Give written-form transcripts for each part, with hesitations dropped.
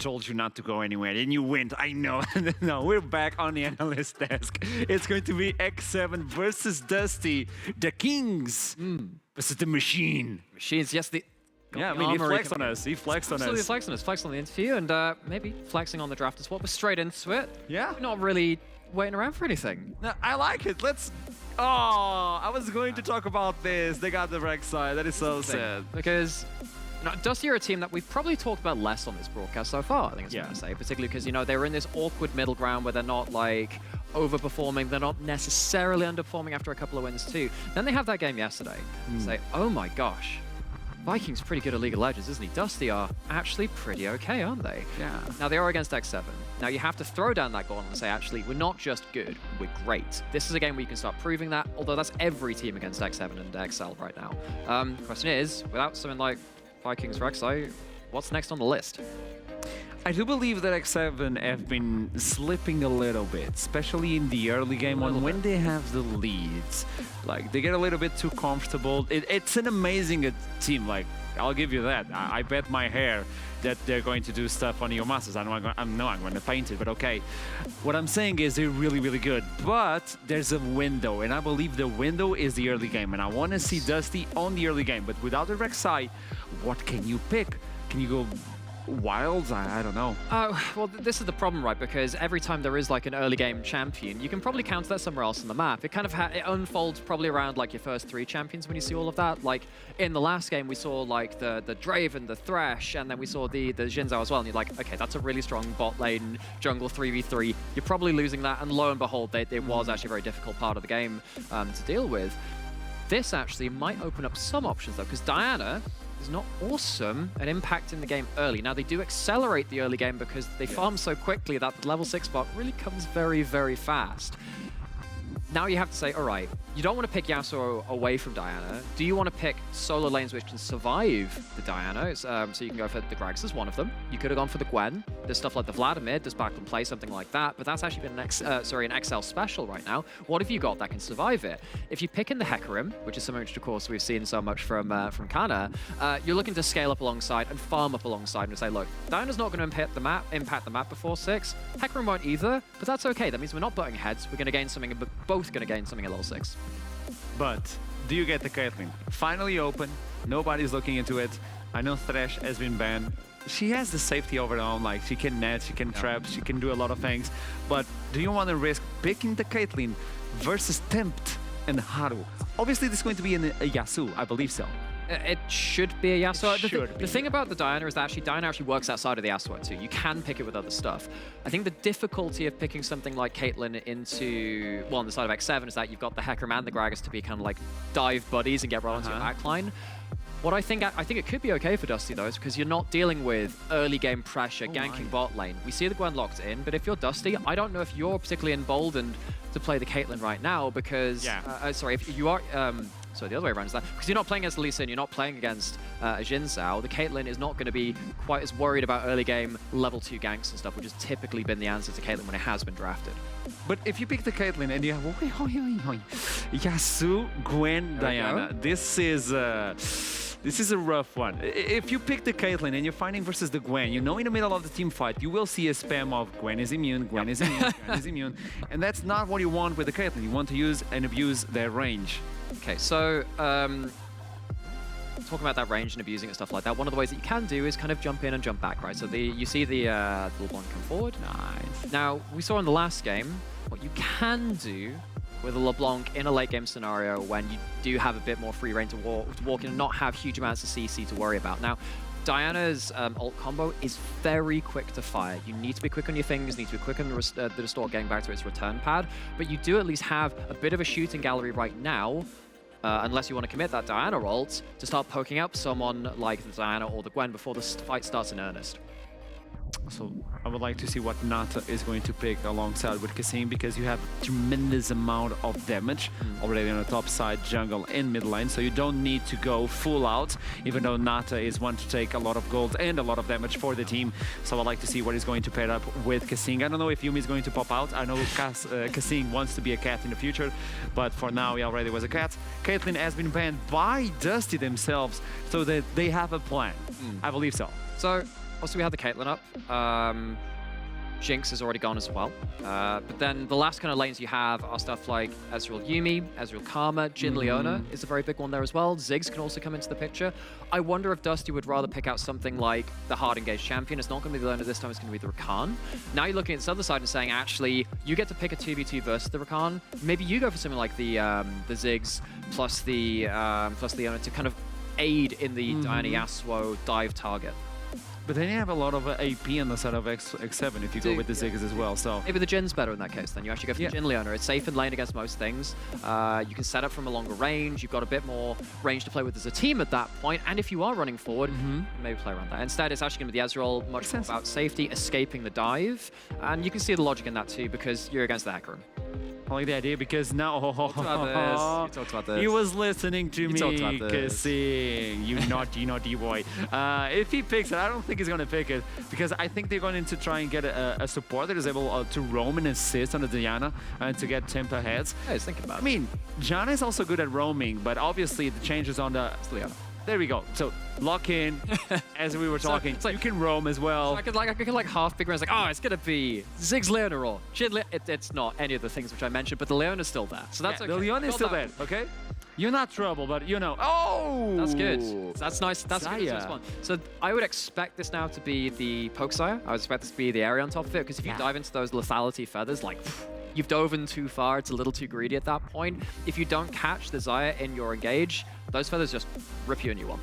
told you not to go anywhere, and you went. I know. No, we're back on the analyst desk. It's going to be X7 versus Dusty, the Kings versus the Machine. Machines, yes, Yeah, I mean, he flexed on us. He flexed on us. Absolutely flexed on us. Flexed on the interview, and maybe flexing on the draft as well. We're straight into it. Yeah. We're not really waiting around for anything. No, I like it. Let's. Oh, I was going to talk about this. They got the wreck side. That is so sad. Because Dusty are a team that we've probably talked about less on this broadcast so far, I think it's fair to say. Particularly because, they were in this awkward middle ground where they're not, like, overperforming. They're not necessarily underperforming after a couple of wins, too. Then they have that game yesterday. Say, oh my gosh. Vikings pretty good at League of Legends, isn't he? Dusty are actually pretty okay, aren't they? Yeah. Now, they are against X7. Now, you have to throw down that gauntlet and say, actually, we're not just good, we're great. This is a game where you can start proving that, although that's every team against X7 and XL right now. Question is, without something like Vikings Rek'Sai, what's next on the list? I do believe that X7 have been slipping a little bit, especially in the early game when they have the leads. Like, they get a little bit too comfortable. It's an amazing team, like, I'll give you that. I bet my hair that they're going to do stuff on your masters. I'm going to paint it, but okay. What I'm saying is they're really, really good. But there's a window, and I believe the window is the early game. And I want to see Dusty on the early game. But without the Rek'Sai, what can you pick? Can you go Wilds? I don't know. Well, this is the problem, right? Because every time there is like an early game champion, you can probably counter that somewhere else on the map. It kind of it unfolds probably around like your first 3 champions when you see all of that. Like in the last game, we saw like the Draven, the Thresh, and then we saw the Xin Zhao as well. And you're like, okay, that's a really strong bot lane jungle 3v3. You're probably losing that. And lo and behold, it was actually a very difficult part of the game to deal with. This actually might open up some options though, because Diana is not awesome at impacting the game early. Now, they do accelerate the early game because they farm so quickly that the level 6 bot really comes very, very fast. Now you have to say, all right, you don't want to pick Yasuo away from Diana. Do you want to pick solo lanes which can survive the Diana? So you can go for the Gragas as one of them. You could have gone for the Gwen. There's stuff like the Vladimir, does back and play, something like that. But that's actually been an XL special right now. What have you got that can survive it? If you pick in the Hecarim, which is something which, of course, we've seen so much from Kana, you're looking to scale up alongside and farm up alongside and say, look, Diana's not going to impact the map before 6. Hecarim won't either, but that's okay. That means we're not butting heads. We're going to gain something, but both going to gain something at level 6. But do you get the Caitlyn? Finally open. Nobody's looking into it. I know Thresh has been banned. She has the safety over her own. Like, she can net, she can trap, she can do a lot of things. But do you want to risk picking the Caitlyn versus Tempt and Haru? Obviously, this is going to be a Yasuo. I believe so. It should be a Yasuo. The thing about the Diana is that Diana actually works outside of the Yasuo too. You can pick it with other stuff. I think the difficulty of picking something like Caitlyn into, well, on the side of X7 is that you've got the Hecarim and the Gragas to be kind of like dive buddies and get right onto your backline. What I think it could be okay for Dusty though is because you're not dealing with early game pressure, ganking bot lane. We see the Gwen locked in, but if you're Dusty, I don't know if you're particularly emboldened to play the Caitlyn right now because, sorry, if you are, so the other way around is that, because you're not playing against Lee Sin, you're not playing against Xin Zhao, the Caitlyn is not going to be quite as worried about early game level 2 ganks and stuff, which has typically been the answer to Caitlyn when it has been drafted. But if you pick the Caitlyn and you have Yasuo, Gwen, Diana, this is a rough one. If you pick the Caitlyn and you're fighting versus the Gwen, in the middle of the team fight, you will see a spam of Gwen is immune, Gwen is immune, Gwen is immune. And that's not what you want with the Caitlyn. You want to use and abuse their range. Okay, so talking about that range and abusing and stuff like that, one of the ways that you can do is kind of jump in and jump back, right? So you see the LeBlanc come forward. Nice. Now, we saw in the last game, what you can do with a LeBlanc in a late game scenario when you do have a bit more free reign to walk in and not have huge amounts of CC to worry about. Now, Diana's ult combo is very quick to fire. You need to be quick on your fingers, need to be quick on the restore getting back to its return pad, but you do at least have a bit of a shooting gallery right now, unless you want to commit that Diana ult, to start poking up someone like the Diana or the Gwen before the fight starts in earnest. So I would like to see what Nata is going to pick alongside with Kassim, because you have a tremendous amount of damage already on the top side, jungle and mid lane, so you don't need to go full out, even though Nata is one to take a lot of gold and a lot of damage for the team. So I'd like to see what he's going to pair up with Kassim. I don't know if Yumi is going to pop out. I know Kassim wants to be a cat in the future, but for now he already was a cat. Caitlyn has been banned by Dusty themselves, so that they have a plan. I believe so. So Also, we have the Caitlyn up. Jinx has already gone as well. But then the last kind of lanes you have are stuff like Ezreal Yuumi, Ezreal Karma, Jhin Leona is a very big one there as well. Ziggs can also come into the picture. I wonder if Dusty would rather pick out something like the hard engaged champion. It's not going to be the Leona this time, it's going to be the Rakan. Now you're looking at this other side and saying, actually, you get to pick a 2v2 versus the Rakan. Maybe you go for something like the Ziggs plus the Leona to kind of aid in the Diana Yasuo dive target. But then you have a lot of AP on the side of X7 if you go with the Ziggs as well. So maybe the Jin's better in that case. Then you actually go for the Jhin Leona. It's safe in lane against most things. You can set up from a longer range. You've got a bit more range to play with as a team at that point. And if you are running forward, maybe play around that. Instead, it's actually going to be the Ezreal, much more about safety, escaping the dive. And you can see the logic in that too, because you're against the Hecarim. I like the idea because now You talked about this. he was listening to me talked about this. kissing. You naughty boy. If he picks it, I don't think he's going to pick it because I think they're going to try and get a support that is able to roam and assist on the Diana and to get tempo heads. I was thinking about it. I mean, Janna is also good at roaming, but obviously the changes on the Leona. There we go. So lock in, as we were talking. it's like- you can roam as well. So I could half pick around. It's like, oh, it's gonna be Ziggs Leona or Jhin Leona. It's not any of the things which I mentioned, but the Leona's still there. So that's okay. The Leon is Got still that. there, okay? You're not trouble, but you know. Oh! That's good. That's nice. That's a good Zaya. response. So I would expect this now to be the poke sire. I would expect this to be the area on top of it, because if you dive into those lethality feathers, like, you've dove in too far. It's a little too greedy at that point. If you don't catch the Zaya in your engage, those feathers just rip you a new one.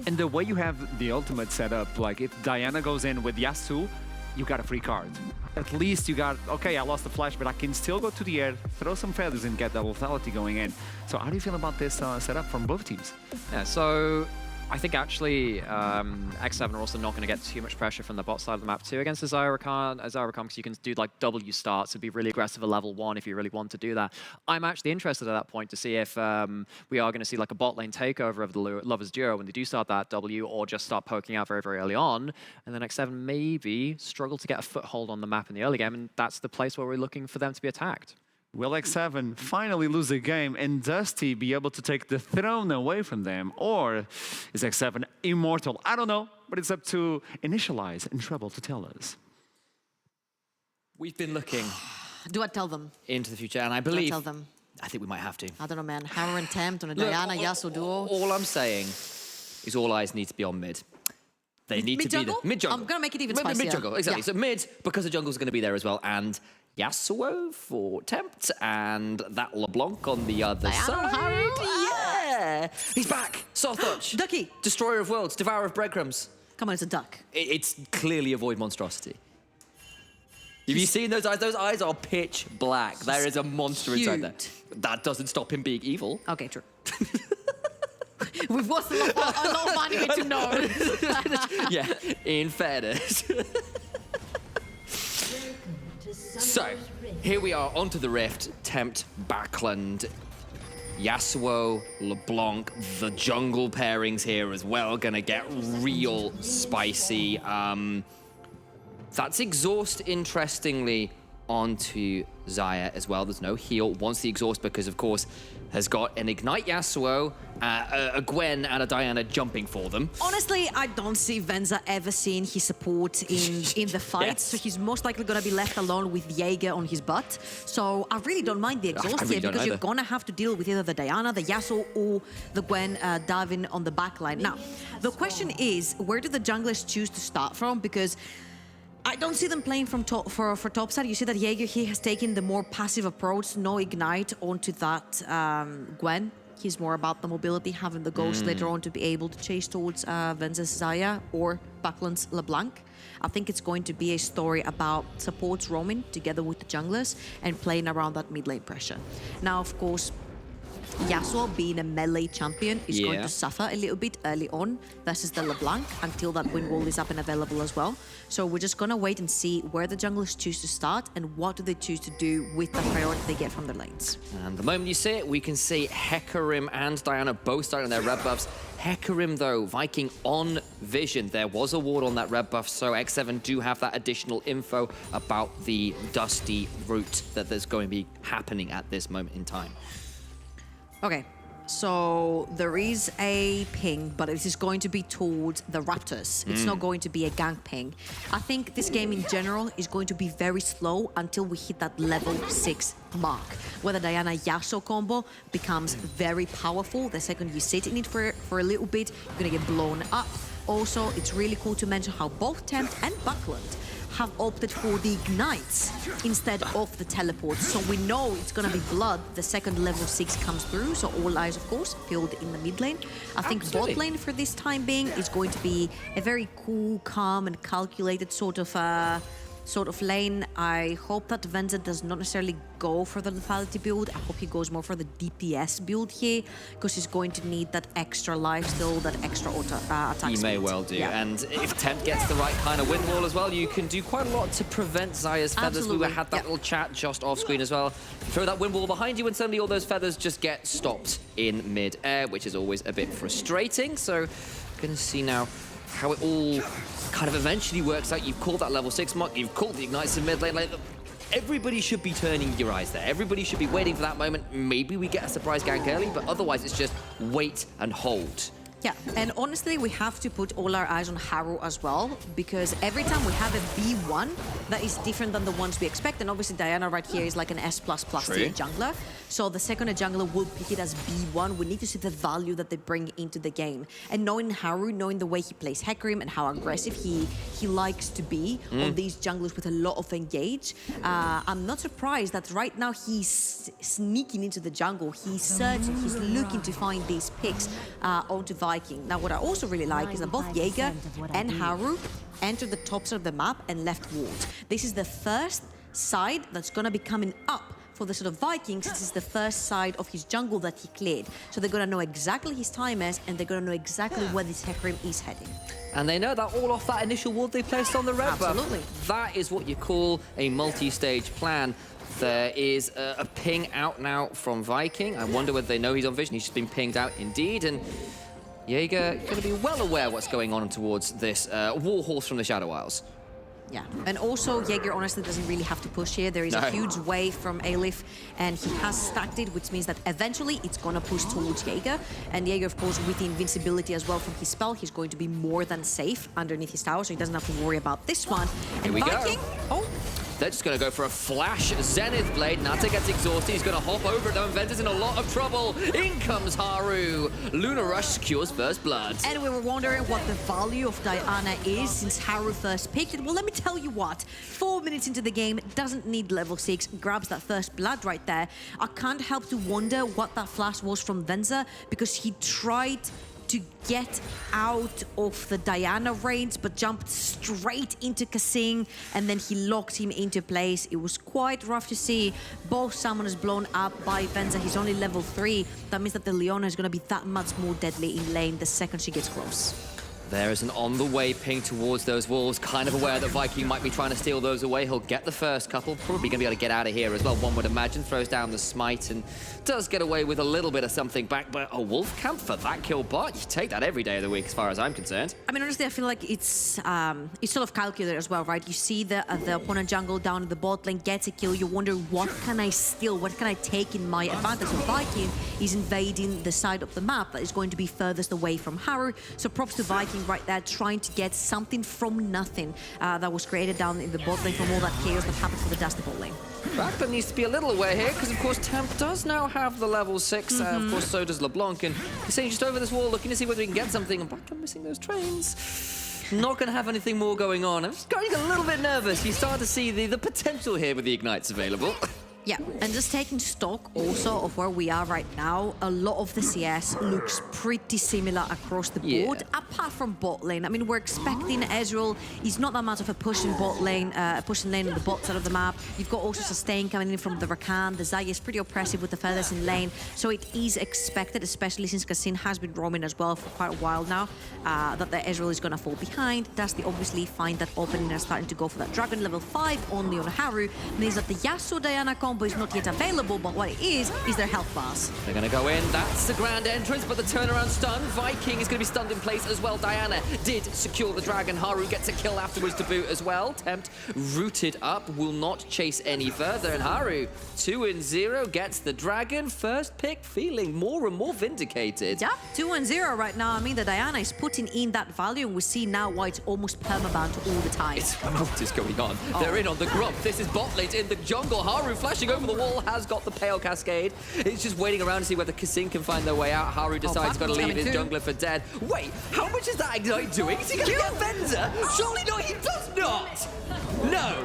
And the way you have the ultimate set up, like if Diana goes in with Yasuo, you got a free card. At least you got, okay, I lost the flash, but I can still go to the air, throw some feathers and get that lethality going in. So how do you feel about this setup from both teams? Yeah, so I think actually X7 are also not going to get too much pressure from the bot side of the map too against the Zaya Rakan, because you can do like W starts and be really aggressive at level 1 if you really want to do that. I'm actually interested at that point to see if we are going to see like a bot lane takeover of the Lovers duo when they do start that W, or just start poking out very, very early on. And then X7 maybe struggle to get a foothold on the map in the early game, and that's the place where we're looking for them to be attacked. Will X7 finally lose a game and Dusty be able to take the throne away from them? Or is X7 immortal? I don't know, but it's up to Initialize and Trouble to tell us. We've been looking Do I tell them? into the future, and I Do I believe... tell them? I think we might have to. I don't know, man. Hammer and Tempt on a Look, Diana Yasuo duo. All I'm saying is all eyes need to be on mid. They need to be Mid-jungle? the mid-jungle. I'm gonna make it even spicier. Mid-jungle, exactly. Yeah. So mid, because the jungle's going to be there as well, and Yasuo for Tempt, and that LeBlanc on the other Diana side. Haru, Yeah! He's back! Soft touch. Ducky. Destroyer of worlds, devourer of breadcrumbs. Come on, it's a duck. It's clearly a void monstrosity. Have you seen those eyes? Those eyes are pitch black. There is a monster inside there. cute. That doesn't stop him being evil. Okay, true. We've wasted a lot of money to know. Yeah, in fairness. So, here we are onto the Rift, Tempt, Backland, Yasuo, LeBlanc, the jungle pairings here as well, gonna get real spicy. That's Exhaust, interestingly, onto Zaya as well. There's no heal. Wants the Exhaust because, of course, has got an Ignite Yasuo, a Gwen, and a Diana jumping for them. Honestly, I don't see Venza ever seeing his support in the fight, Yes. so he's most likely going to be left alone with Jaeger on his butt. So I really don't mind the exhaust really here, don't because you're either. going to have to deal with either the Diana, the Yasuo, or the Gwen diving on the backline. Now, the question is, where do the junglers choose to start from? Because I don't see them playing from top for topside. You see that Jaeger here has taken the more passive approach, no ignite onto that Gwen. He's more about the mobility, having the ghost later on to be able to chase towards Venza's Zaya or Backland's LeBlanc. I think it's going to be a story about supports roaming together with the junglers and playing around that mid lane pressure. Now, of course, Yasuo, being a melee champion, is going to suffer a little bit early on versus the LeBlanc until that wind wall is up and available as well. So we're just going to wait and see where the junglers choose to start and what do they choose to do with the priority they get from their lanes. And the moment you see it, we can see Hecarim and Diana both starting their red buffs. Hecarim, though, Viking on vision. There was a ward on that red buff, so X7 do have that additional info about the Dusty route that there's going to be happening at this moment in time. Okay, So there is a ping, but it is going to be towards the Raptors. It's not going to be a gank ping. I think this game in general is going to be very slow until we hit that level 6 mark, where the Diana Yasuo combo becomes very powerful. The second you sit in it for a little bit, you're gonna get blown up. Also, it's really cool to mention how both Tempt and Buckland have opted for the ignites instead of the teleports. So we know it's gonna be blood the second level 6 comes through. So all eyes, of course, filled in the mid lane. I think bot lane for this time being is going to be a very cool, calm, and calculated sort of lane. I hope that Venza does not necessarily go for the lethality build. I hope he goes more for the DPS build here, because he's going to need that extra lifesteal, that extra auto attack He may speed. well do. Yeah. And if Tempt gets the right kind of wind wall as well, you can do quite a lot to prevent Zaya's feathers. Absolutely. We had that Yep. little chat just off screen as well. Throw that wind wall behind you and suddenly all those feathers just get stopped in mid-air, which is always a bit frustrating. So gonna see now how it all kind of eventually works out. You've called that level 6 mark, you've called the ignites in mid lane. Like, everybody should be turning your eyes there. Everybody should be waiting for that moment. Maybe we get a surprise gank early, but otherwise it's just wait and hold. Yeah, and honestly, we have to put all our eyes on Haru as well, because every time we have a B1 that is different than the ones we expect, and obviously Diana right here is like an S++ tier jungler, so the second a jungler will pick it as B1, we need to see the value that they bring into the game. And knowing Haru, knowing the way he plays Hecarim and how aggressive he likes to be on these junglers with a lot of engage, I'm not surprised that right now he's sneaking into the jungle, he's searching, he's looking to find these picks onto Viking. Now, what I also really like is that both Jaeger and Haru entered the top side of the map and left wards. This is the first side that's going to be coming up for the sort of Vikings. This is the first side of his jungle that he cleared. So they're going to know exactly his timers, and they're going to know exactly where this Hecarim is heading. And they know that all off that initial ward they placed on the red buff. Absolutely. That is what you call a multi-stage plan. There is a ping out now from Viking. I wonder whether they know he's on vision. He's just been pinged out indeed. And Jaeger going to be well aware what's going on towards this Warhorse from the Shadow Isles. Yeah, and also Jaeger honestly doesn't really have to push here. There is a huge wave from Alif, and he has stacked it, which means that eventually it's going to push towards Jaeger. And Jaeger, of course, with the invincibility as well from his spell, he's going to be more than safe underneath his tower, so he doesn't have to worry about this one. And Here we Viking, go. They're just going to go for a flash Zenith Blade. Nata gets exhausted. He's going to hop over it, though, and Venza's in a lot of trouble. In comes Haru. Luna Rush secures first blood. And we were wondering what the value of Diana is since Haru first picked it. Well, let me tell you what. 4 minutes into the game, doesn't need level 6, grabs that first blood right there. I can't help to wonder what that flash was from Venza, because he tried to get out of the Diana range, but jumped straight into Kasing, and then he locked him into place. It was quite rough to see. Both summoners blown up by Venza. He's only level 3. That means that the Leona is going to be that much more deadly in lane the second she gets close. There is an on-the-way ping towards those walls, kind of aware that Viking might be trying to steal those away. He'll get the first couple, probably going to be able to get out of here as well, one would imagine. Throws down the smite and does get away with a little bit of something back, but a wolf camp for that kill bot, you take that every day of the week as far as I'm concerned. I mean, honestly, I feel like it's sort of calculated as well, right? You see the opponent jungle down in the bot lane, gets a kill, you wonder, what can I steal? What can I take in my advantage? So Viking is invading the side of the map that is going to be furthest away from Haru. So props to Viking right there, trying to get something from nothing that was created down in the bot lane from all that chaos that happened for the Dusty bot lane. Backman needs to be a little aware here, because of course Tempt does now have the level 6, of course so does LeBlanc, and he's saying just over this wall looking to see whether he can get something, and Backman missing those trains. Not going to have anything more going on. I'm just getting a little bit nervous. You start to see the potential here with the ignites available. Yeah, and just taking stock also of where we are right now, a lot of the CS looks pretty similar across the board, apart from bot lane. I mean, we're expecting Ezreal is not that much of a pushing bot lane, pushing lane on the bot side of the map. You've got also Sustain coming in from the Rakan. The Zaya is pretty oppressive with the feathers in lane, so it is expected, especially since Kassin has been roaming as well for quite a while now, that the Ezreal is going to fall behind. Dusty obviously find that opening and starting to go for that Dragon level 5 only on Haru, means that the Yasuo Diana combo is not yet available, but what it is their health bars. They're going to go in. That's the grand entrance, but the turnaround stun. Viking is going to be stunned in place as well. Diana did secure the dragon. Haru gets a kill afterwards to boot as well. Tempt rooted up, will not chase any further. And Haru, 2-0, gets the dragon. First pick, feeling more and more vindicated. Yeah, 2-0 right now. I mean, the Diana is putting in that value, and we see now why it's almost permaban all the time. What is going on? They're in on the grump. This is bot lane in the jungle. Haru flashing over the wall, has got the pale cascade. It's just waiting around to see whether Kasing can find their way out. Haru decides he's got to leave his jungler for dead. Wait, how much is that Ignite doing? Is he going to get Venza? Surely not, he does not! No.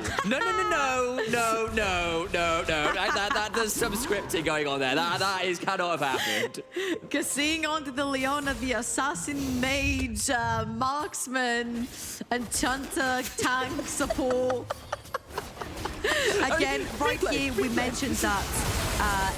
There's some scripting going on there. That cannot have happened. Kasing onto the Leona, the assassin mage, marksman, and Chunter tank support. Again, right here we mentioned that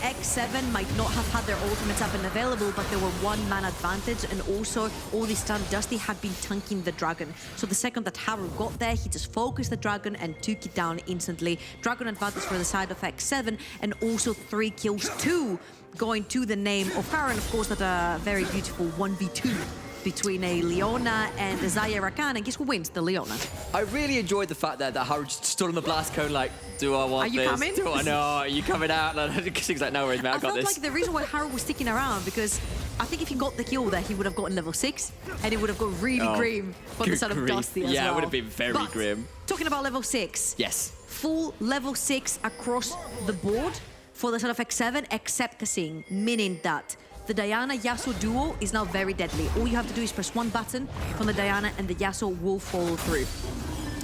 X7 might not have had their ultimates up and available, but they were one-man advantage, and also all this time Dusty had been tanking the dragon. So the second that Haru got there, he just focused the dragon and took it down instantly. Dragon advantage for the side of X7, and also 3 kills, 2 going to the name of Haru, and of course that very beautiful 1v2 between a Leona and a Zaya Rakan, and guess who wins? The Leona. I really enjoyed the fact that Haru just stood on the blast cone like, do I want this? Are you coming? Do I know? Are you coming out? He's like, no worries, man, I got this. I felt like the reason why Haru was sticking around, because I think if he got the kill there, he would have gotten level 6, and it would have got really grim for the side of Dusty as well. Yeah, it would have been very grim. Talking about level 6. Yes. Full level 6 across the board for the side of X7, except Kasing, meaning that the Diana-Yasuo duo is now very deadly. All you have to do is press one button from the Diana and the Yasuo will follow through.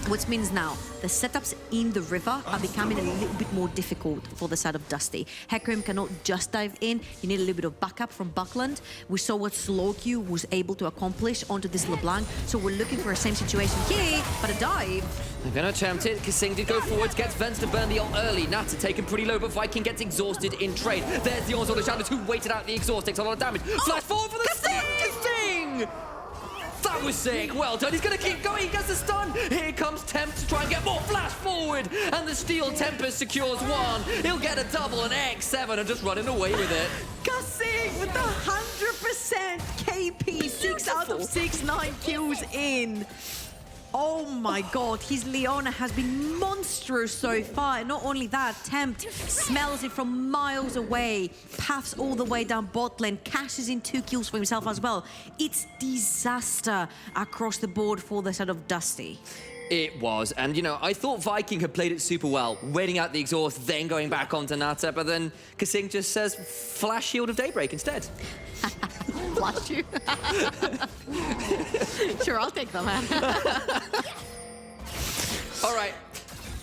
Which means now the setups in the river are becoming a little bit more difficult for the side of Dusty. Hecarim cannot just dive in. You need a little bit of backup from Buckland. We saw what Slowq was able to accomplish onto this LeBlanc. So we're looking for a same situation here, but a dive. They're going to attempt it. Kasing did go forwards, gets Vence to burn the ult early. Nata taken pretty low, but Viking gets exhausted in trade. There's the Onslaught of Shadows who waited out the exhaust, takes a lot of damage. Flash forward for the stun! Kasing! That was sick. Well done. He's going to keep going. He gets the stun. Here comes Tempt to try and get more flash forward. And the Steel Tempest secures 1. He'll get a double, and X7 are just running away with it. Kasing with the 100% KP. 6 out of 6, 9 kills in. Oh my god, his Leona has been monstrous so far. And not only that, Tempt smells it from miles away, paths all the way down bot lane, cashes in 2 kills for himself as well. It's disaster across the board for the side of Dusty. It was, and you know, I thought Viking had played it super well, waiting out the exhaust, then going back onto Nata, but then Kasing just says, flash Shield of Daybreak instead. Flash you. Sure, I'll take them, man. All right.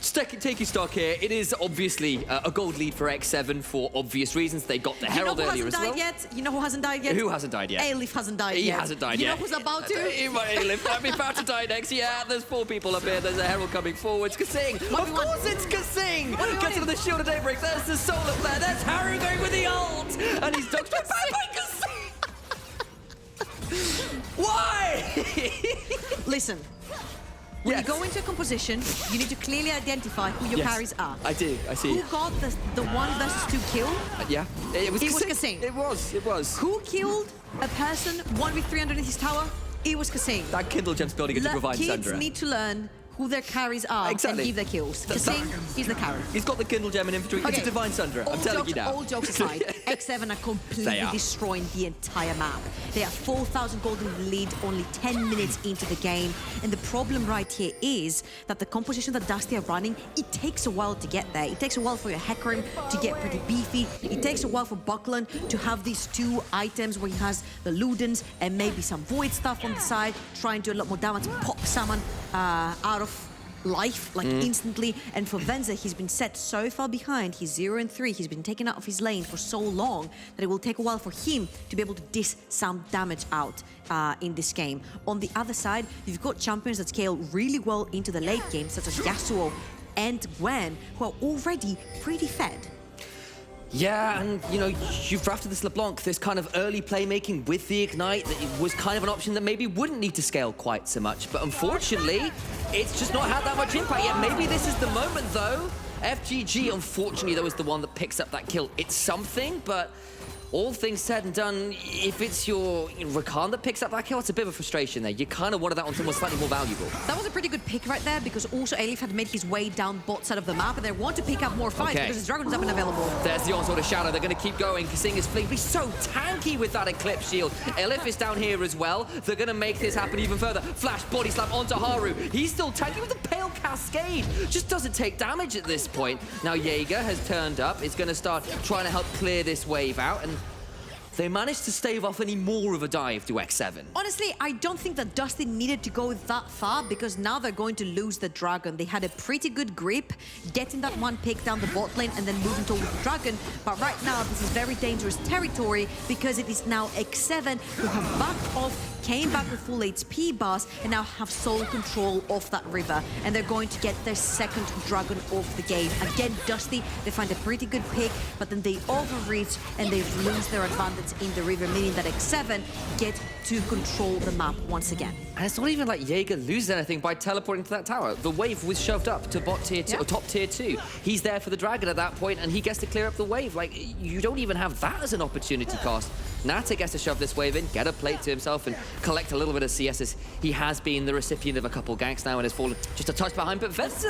Taking stock here, it is obviously a gold lead for X7 for obvious reasons. They got the Herald earlier as well. You know who hasn't died yet? Who hasn't died yet? Aleif hasn't died He yet. hasn't died you yet. You know who's about to? Aleif might be about to die next. Yeah, there's 4 people up here. There's a Herald coming forwards. Kasing! Of course it's Kasing! Gets into the Shield of Daybreak. There's the Soul up there. There's Haru going with the ult! And he's dodged back by Kasing! Why? Listen. When you go into a composition, you need to clearly identify who your carries are. I do, I see. Who got the 1 versus 2 kill? Yeah, it was Kasing. It was. Who killed a person 1v3 underneath his tower? It was Kasing. That Kindle Gem's building into Provide Kids Sandra. need to learn who their carries are and give their kills. Kasing, he's the carry. He's got the Kindle Gem in infantry. It's a Divine Sundra. I'm telling you now. All jokes aside, X7 are completely destroying the entire map. They have 4,000 gold in the lead, only 10 minutes into the game. And the problem right here is that the composition that Dusty are running, it takes a while to get there. It takes a while for your Hecarim to get pretty beefy. It takes a while for Buckland to have these 2 items where he has the Ludens and maybe some Void stuff on the side, trying to do a lot more damage, pop someone out of life, like instantly. And for Venza, he's been set so far behind. He's 0-3. He's been taken out of his lane for so long that it will take a while for him to be able to dish some damage out in this game. On the other side, you've got champions that scale really well into the late game, such as Yasuo and Gwen, who are already pretty fed. Yeah, and you know, you've drafted this LeBlanc, this kind of early playmaking with the Ignite that was kind of an option that maybe wouldn't need to scale quite so much. But unfortunately, it's just not had that much impact yet. Maybe this is the moment though. FGG, unfortunately, though, is the one that picks up that kill. It's something, but all things said and done, if it's your Rakan that picks up that kill, it's a bit of a frustration there. You kind of wanted that on someone slightly more valuable. That was a pretty good pick right there, because also Elif had made his way down bot side of the map, and they want to pick up more fights because his Dragon's up and available. There's the onslaught of Shadow. They're going to keep going. Kasing is fleeing, but he's so tanky with that Eclipse shield. Elif is down here as well. They're going to make this happen even further. Flash, body slam onto Haru. He's still tanky with the Pale Cascade. Just doesn't take damage at this point. Now Jaeger has turned up. It's going to start trying to help clear this wave out, and they managed to stave off any more of a dive to X7. Honestly, I don't think that Dusty needed to go that far, because now they're going to lose the Dragon. They had a pretty good grip, getting that one pick down the bot lane and then moving towards the Dragon. But right now, this is very dangerous territory, because it is now X7 who have backed off, came back with full HP bars, and now have sole control of that river. And they're going to get their second Dragon of the game. Again, Dusty, they find a pretty good pick, but then they overreach and they lose their advantage in the river, meaning that X7 get to control the map once again. And it's not even like Jaeger loses anything by teleporting to that tower. The wave was shoved up to bot tier 2, or top tier 2. He's there for the Dragon at that point, and he gets to clear up the wave. Like, you don't even have that as an opportunity cost. Nata gets to shove this wave in, get a plate to himself, and collect a little bit of CS, as he has been the recipient of a couple ganks now and has fallen just a touch behind. But Vesta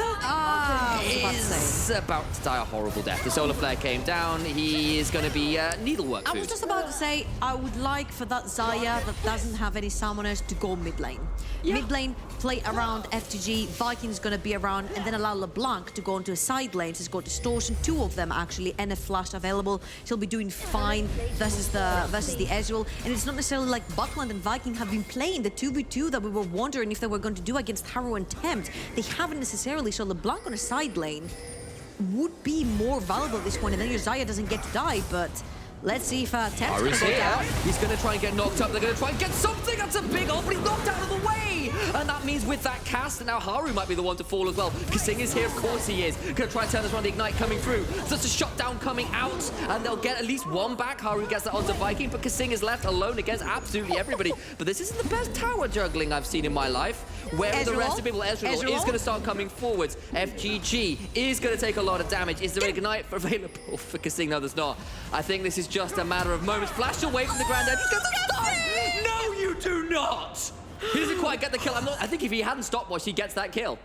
is about to die a horrible death. The solar flare came down. He is going to be needlework food. I was just about to say, I would like for that Xayah that doesn't have any summoners to go mid lane. Mid lane, play around FTG, Viking is going to be around, and then allow LeBlanc to go into a side lane. He's got Distortion, 2 of them actually, and a Flash available. He'll be doing fine versus the Ezreal. And it's not necessarily like Buckland and Viking have been playing the 2v2 that we were wondering if they were going to do against Harrow and Tempt. They haven't necessarily, so LeBlanc on a side lane would be more valuable at this point, and then your Xayah doesn't get to die, but let's see if Tempt's going to go down. He's going to try and get knocked up. They're going to try and get something. That's a big ult, but he's knocked out of the way. And that means with that cast, and now Haru might be the one to fall as well. Kasing is here, of course he is. Going to try and turn this around, the Ignite coming through. Just a shutdown coming out, and they'll get at least one back. Haru gets that onto Viking, but Kasing is left alone against absolutely everybody. But this isn't the best tower juggling I've seen in my life. Where are the rest of the people? Ezreal is going to start coming forwards. FGG is going to take a lot of damage. Is there an Ignite available for Kasing? No, there's not. I think this is just a matter of moments. Flash away from the Grand End. He's going to stop! No, you do not! He doesn't quite get the kill. I think if he hadn't stopwatched, he gets that kill.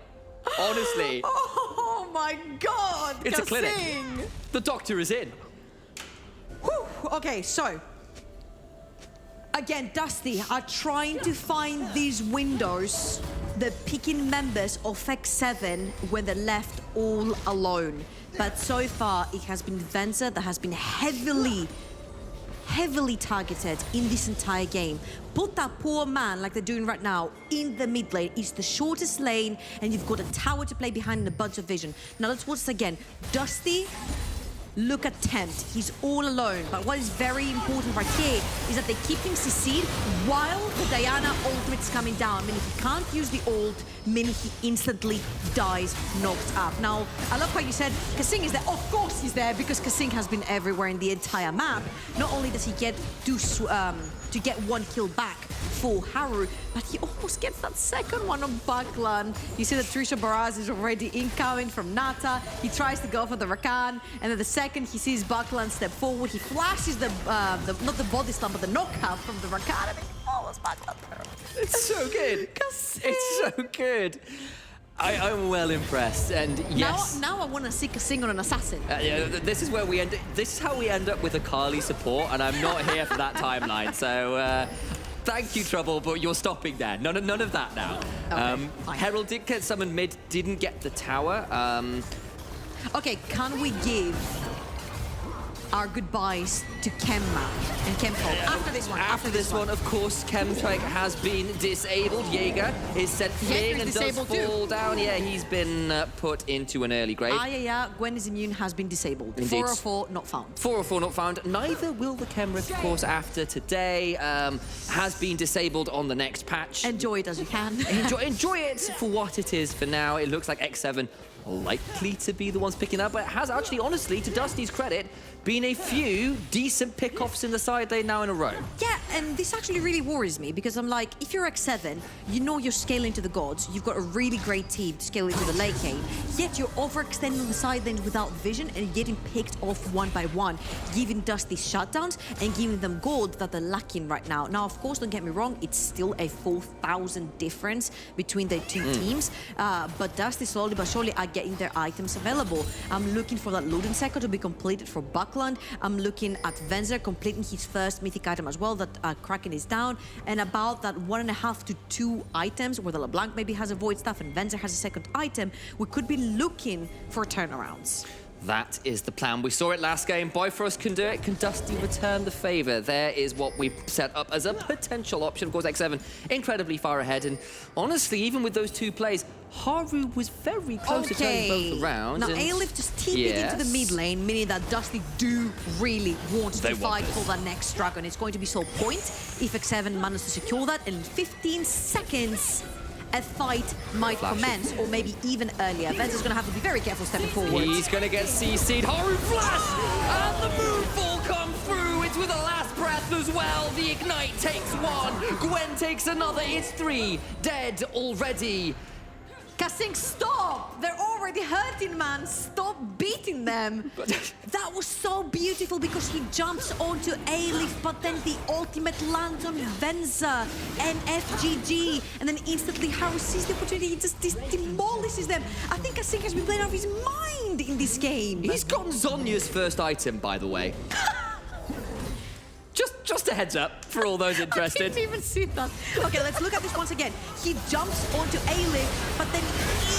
Honestly. Oh my God! It's a clinic. The doctor is in. Whew. Okay, so again, Dusty are trying to find these windows, the picking members of X7 when they're left all alone. But so far, it has been Venza that has been heavily targeted in this entire game. Put that poor man, like they're doing right now, in the mid lane. It's the shortest lane, and you've got a tower to play behind and a bunch of vision. Now let's watch this again. Dusty, look at Tempt. He's all alone. But what is very important right here is that they keep him CC'd while the Diana ultimate's coming down. Meaning he can't use the ult, meaning he instantly dies knocked up. Now, I love how you said Kasing is there. Of course he's there, because Kasing has been everywhere in the entire map. Not only does he get to get one kill back for Haru, but he almost gets that second one on Buckland. You see that Trisha Baraz is already incoming from Nata. He tries to go for the Rakan, and then the second he sees Buckland step forward, he flashes not the body slam, but the knockout from the Rakan, and he follows Buckland. It's so good. It's so good. I'm well impressed, and yes. Now I want to see Kasing on an assassin. This is where we end. This is how we end up with a Kali support, and I'm not here for that timeline. So thank you, Trouble, but you're stopping there. None of that now. Okay, Herald did get summoned mid, didn't get the tower. Okay, can we give our goodbyes to Kemma and Kempo after this one? After this one, of course, Chemtrek has been disabled. Jaeger is set fleeing and does fall down. Yeah, he's been put into an early grave. Yeah, Gwen's immune has been disabled. Indeed. 404 not found. 404 not found. Neither will the Kemrick, of course, after today. Has been disabled on the next patch. Enjoy it as you can. Enjoy it for what it is for now. It looks like X7 likely to be the ones picking up, but it has actually, honestly, to Dusty's credit, been a few decent pickoffs in the side lane now in a row. Yeah, and this actually really worries me because I'm like, if you're X7, you know you're scaling to the gods. You've got a really great team to scale into the late game, yet you're overextending the side lanes without vision and getting picked off one by one, giving Dusty shutdowns and giving them gold that they're lacking right now. Now, of course, don't get me wrong, it's still a 4,000 difference between the two teams, but Dusty slowly but surely are getting their items available. I'm looking for that loading cycle to be completed for Buckland. I'm looking at Venzer completing his first mythic item as well, that Kraken is down, and about that 1.5 to 2 items where the LeBlanc maybe has a void staff and Venzer has a second item, we could be looking for turnarounds. That is the plan. We saw it last game. Bifrost can do it. Can Dusty return the favor? There is what we set up as a potential option. Of course, X7 incredibly far ahead. And honestly, even with those 2 plays, Haru was very close to turning both around. Now, Aelif just TP'd into the mid lane, meaning that Dusty do really want to fight for that next dragon. It's going to be so point if X7 manages to secure that, and in 15 seconds, a fight might commence, or maybe even earlier. Venzer's going to have to be very careful stepping forward. He's going to get CC'd. Haru flash! And the moonfall come through. It's with a last breath as well. The ignite takes 1. Gwen takes another. It's 3. Dead already. Kasing, stop! They're already hurting, man. Stop beating them. That was so beautiful because he jumps onto Aelif, but then the ultimate lands on Venza and FGG, and then instantly Haru sees the opportunity. He just demolishes them. I think Kasing has been playing out of his mind in this game. He's gotten Zonya's first item, by the way. Just a heads up for all those interested. I didn't even see that. Okay, let's look at this once again. He jumps onto Aelif, but then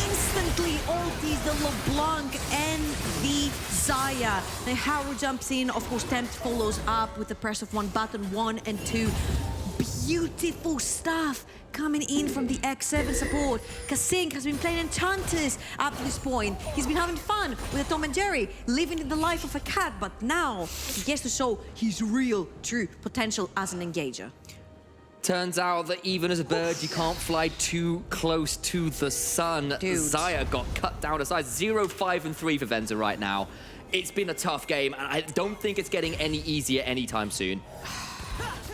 instantly ultis the LeBlanc and the Xayah. Then Haru jumps in. Of course, Tempt follows up with the press of 1 button, 1 and 2. Beautiful stuff coming in from the X7 support. Kasing has been playing Enchanters up to this point. He's been having fun with Tom and Jerry, living the life of a cat, but now he gets to show his real, true potential as an engager. Turns out that even as a bird, you can't fly too close to the sun. Dude. Xayah got cut down to size. 0, 5, and 3 for Venza right now. It's been a tough game, and I don't think it's getting any easier anytime soon.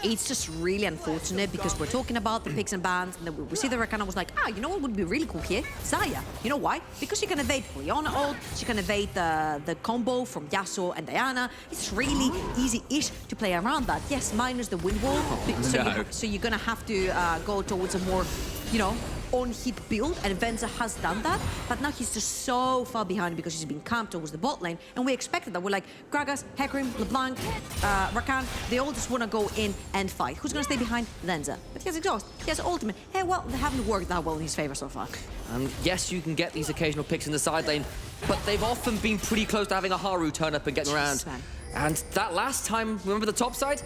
It's just really unfortunate because we're talking about the picks and bans, and then we see the Rakana was like, you know what would be really cool here? Xayah. You know why? Because she can evade Leona ult, she can evade the combo from Yasuo and Diana. It's really easy-ish to play around that. Yes, minus the wind wall, so you're gonna have to go towards a more, on-hit build, and Venza has done that, but now he's just so far behind because he's been camped towards the bot lane, and we expected that. We're like, Gragas, Hecarim, LeBlanc, Rakan, they all just want to go in and fight. Who's going to stay behind? Venza. But he has Exhaust, he has Ultimate. Hey, well, they haven't worked that well in his favor so far. And yes, you can get these occasional picks in the side lane, but they've often been pretty close to having a Haru turn up and getting around. Man. And that last time, remember the top side?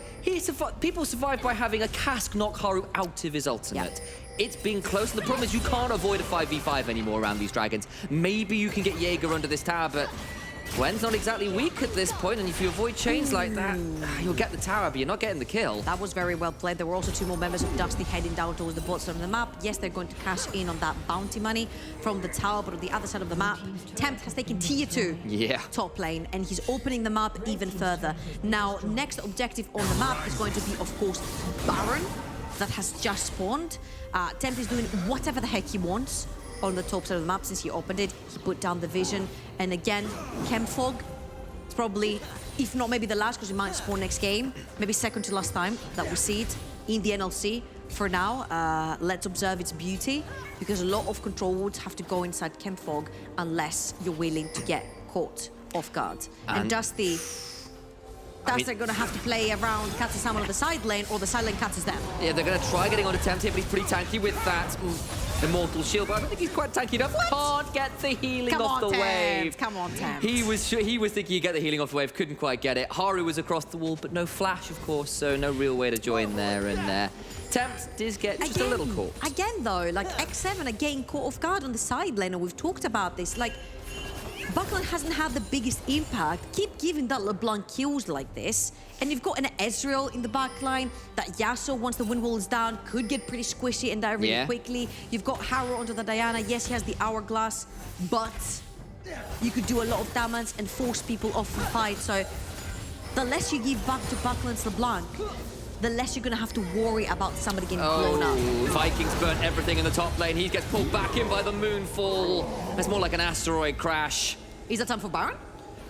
People survived by having a cask knock Haru out of his ultimate. Yeah. It's been close, and the problem is you can't avoid a 5v5 anymore around these dragons. Maybe you can get Jaeger under this tower, but Gwen's not exactly weak at this point, and if you avoid chains like that, you'll get the tower, but you're not getting the kill. That was very well played. There were also 2 more members of Dusty heading down towards the bot side of the map. Yes, they're going to cash in on that bounty money from the tower, but on the other side of the map, Tempt has taken tier 2 top lane, and he's opening the map even further. Now, next objective on the map is going to be, of course, Baron, that has just spawned. Tempt is doing whatever the heck he wants on the top side of the map since he opened it. He put down the vision, and again, Chemfog. It's probably, if not maybe the last, because he might spawn next game, maybe second to last time that we see it in the NLC. For now, let's observe its beauty, because a lot of control wards have to go inside Chemfog unless you're willing to get caught off guard. And Dusty, they're going to have to play around catching someone on the side lane, or the side lane catches them. Yeah, they're going to try getting on Tempt here, but he's pretty tanky with that Immortal Shield, but I don't think he's quite tanky enough. Can't get the healing off the wave. Come on, Tempt. He was thinking he'd get the healing off the wave, couldn't quite get it. Haru was across the wall, but no flash, of course, so no real way to join there and there. Tempt does get just a little caught. Again, though, like X7 are getting caught off guard on the side lane, and we've talked about this. Like, Buckland hasn't had the biggest impact. Keep giving that LeBlanc kills like this, and you've got an Ezreal in the backline that Yasuo, once the wind wall is down, could get pretty squishy and die really quickly. You've got Haru onto the Diana. Yes, he has the Hourglass, but you could do a lot of damage and force people off the fight. So the less you give back to Buckland's LeBlanc, the less you're going to have to worry about somebody getting blown up. Vikings burnt everything in the top lane. He gets pulled back in by the Moonfall. It's more like an asteroid crash. Is that time for Baron?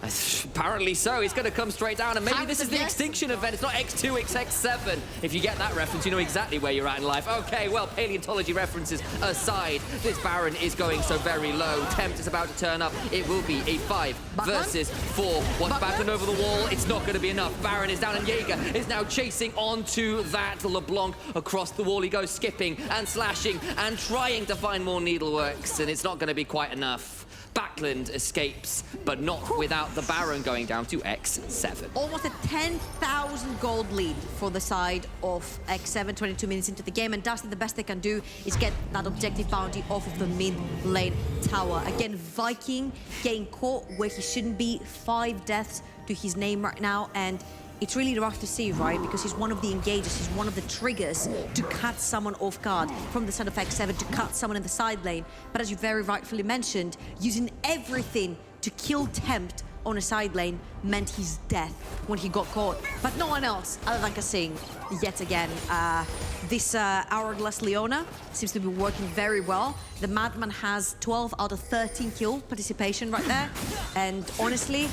Apparently so. He's going to come straight down, and maybe this is the Yes. extinction event. It's not X2, it's X7. If you get that reference, you know exactly where you're at in life. Okay, well, paleontology references aside, this Baron is going so very low. Tempt is about to turn up. It will be a 5 versus 4. Once Backlund over the wall, it's not going to be enough. Baron is down, and Jaeger is now chasing onto that LeBlanc across the wall. He goes skipping and slashing and trying to find more needleworks, and it's not going to be quite enough. Backlund escapes, but not without the Baron going down to X7. Almost a 10,000 gold lead for the side of X7, 22 minutes into the game. And Dusty, the best they can do is get that objective bounty off of the mid lane tower. Again, Viking getting caught where he shouldn't be. 5 deaths to his name right now. And it's really rough to see, right? Because he's one of the engagers, he's one of the triggers to cut someone off guard from the side of X7, to cut someone in the side lane. But as you very rightfully mentioned, using everything to kill Tempt on a side lane meant his death when he got caught. But no one else, other than Kasing, yet again. This Hourglass Leona seems to be working very well. The Madman has 12 out of 13 kill participation right there. And honestly,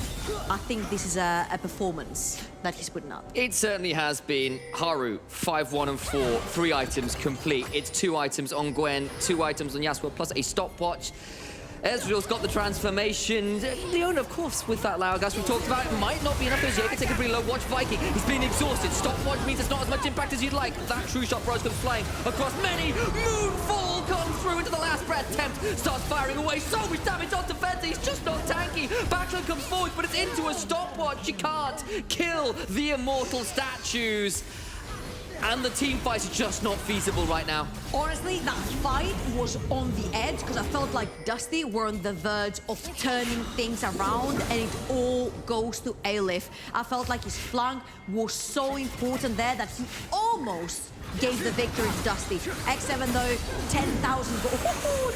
I think this is a performance that he's putting up. It certainly has been. Haru, 5, 1, and 4, 3 items complete. It's 2 items on Gwen, 2 items on Yasuo, plus a stopwatch. Ezreal's got the transformation. Leona, of course, with that Laogas we talked about, it might not be enough. As Jaeger take a pretty low. Watch Viking. He's being exhausted. Stopwatch means it's not as much impact as you'd like. That true shot Rose comes flying across many. Moonfall comes through into the last breath. Tempt starts firing away. So much damage onto Fencer. He's just not tanky. Backlund comes forward, but it's into a stopwatch. You can't kill the immortal statues. And the team fight is just not feasible right now. Honestly, that fight was on the edge because I felt like Dusty were on the verge of turning things around, and it all goes to Aleph. I felt like his flank was so important there that he almost gave the victory to Dusty. X7 though, 10,000 gold.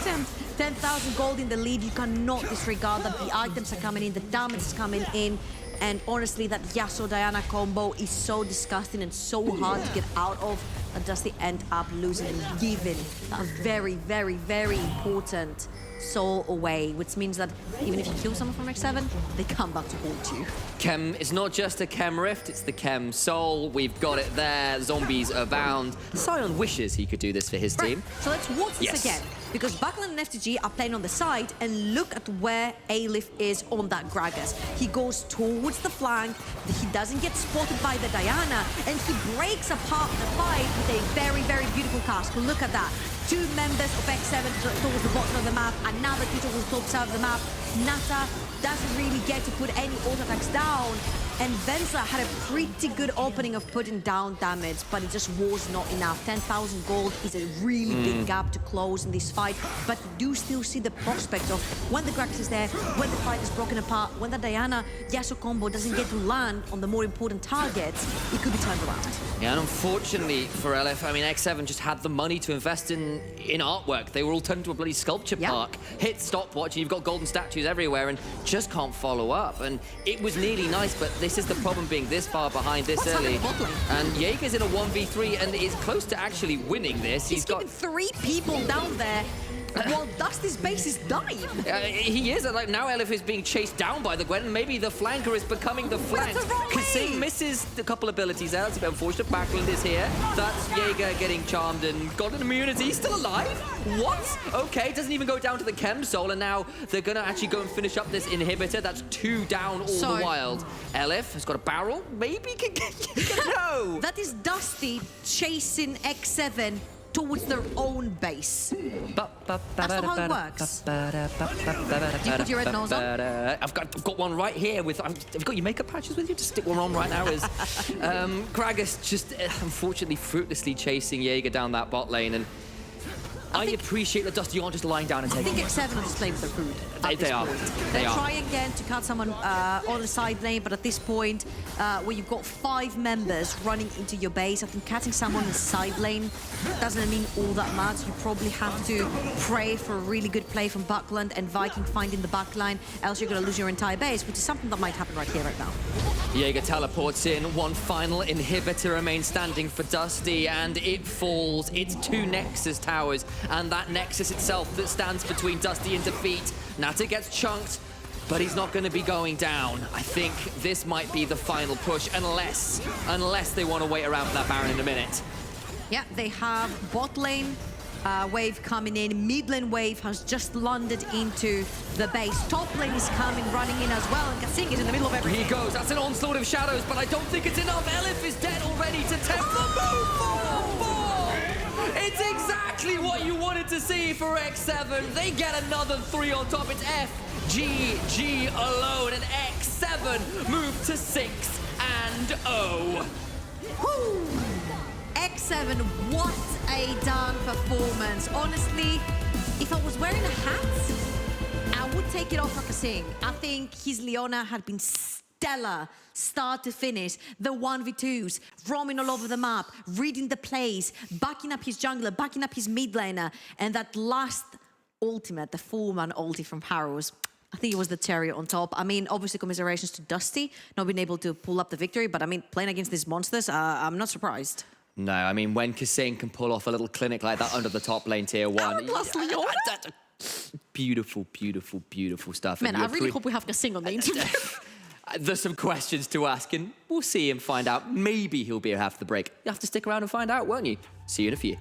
10,000 gold in the lead. You cannot disregard that. The items are coming in, the damage is coming in. And honestly, that Yasuo-Diana combo is so disgusting and so hard to get out of that Dusty end up losing and giving a very, very, very important soul away, which means that even if you kill someone from X7, they come back to haunt you. Chem is not just a Chem Rift, it's the Chem Soul. We've got it there. Zombies abound. Sion wishes he could do this for his team. So let's watch this again, because Backlund and FTG are playing on the side, and look at where Aleph is on that Gragas. He goes towards the flank, he doesn't get spotted by the Diana, and he breaks apart the fight with a very, very beautiful cast. Look at that. 2 members of X7 towards the bottom of the map, another 2 towards the top side of the map. Nata doesn't really get to put any auto attacks down, and Venza had a pretty good opening of putting down damage, but it just was not enough. 10,000 gold is a really big gap to close in this fight, but you do still see the prospect of when the Gragas is there, when the fight is broken apart, when the Diana Yasuo combo doesn't get to land on the more important targets, it could be turned around. Yeah, and unfortunately for LF, I mean, X7 just had the money to invest in artwork. They were all turned into a bloody sculpture park. Hit stopwatch, and you've got golden statues everywhere, and just can't follow up. And it was nearly nice, but this is the problem, being this far behind this early. And Jaeger's in a 1v3 and is close to actually winning this. He's got 3 people down there while Dusty's base is dying. He is. Like, now Elif is being chased down by the Gwen. Maybe the flanker is becoming the flank. Kasing misses a couple abilities there. That's a bit unfortunate. Backlund is here. That's Jaeger getting charmed and got an immunity. He's still alive? What? Okay, doesn't even go down to the Chem Soul, and now they're going to actually go and finish up this inhibitor. That's 2 down all the wild. Elif has got a barrel. Maybe can no. That is Dusty chasing X7 towards their own base. That's not how it works. You put your red nose on? I've got one right here with... Have you got your makeup patches with you? Just stick one on right now. Is Gragas just unfortunately fruitlessly chasing Jaeger down that bot lane, and I appreciate that Dusty aren't just lying down and I taking think it. X7 are just playing with their food. They are. They They'll are. try again to cut someone on the side lane, but at this point, where you've got 5 members running into your base, I think cutting someone in the side lane doesn't mean all that much. You probably have to pray for a really good play from Buckland and Viking finding the backline, else you're going to lose your entire base, which is something that might happen right here, right now. Jaeger teleports in. One final inhibitor remains standing for Dusty, and it falls. It's 2 Nexus towers, and that Nexus itself that stands between Dusty and defeat. Nata gets chunked, but he's not going to be going down. I think this might be the final push, unless they want to wait around for that Baron in a minute. Yeah, they have bot lane wave coming in. Mid lane wave has just landed into the base. Top lane is coming, running in as well, and Kasing is in the middle of everything. He goes. That's an onslaught of shadows, but I don't think it's enough. Elif is dead already to tempt the move. 4-4. It's exactly what you wanted to see for X7. They get another 3 on top. It's FGG alone, and X7 move to 6-0. Woo! X7, what a darn performance. Honestly, if I was wearing a hat, I would take it off for Kasing. I think his Leona had been stellar, start to finish. The 1v2s, roaming all over the map, reading the plays, backing up his jungler, backing up his mid laner, and that last ultimate, the full-man ulti from Harrows, I think it was the cherry on top. I mean, obviously commiserations to Dusty, not being able to pull up the victory, but I mean, playing against these monsters, I'm not surprised. No, I mean, when Kasing can pull off a little clinic like that under the top lane tier 1. Hourglass Leona? Beautiful, beautiful, beautiful stuff. Man, And I really hope we have Kasing on the interview. There's some questions to ask, and we'll see and find out. Maybe he'll be half the break. You have to stick around and find out, won't you? See you in a few.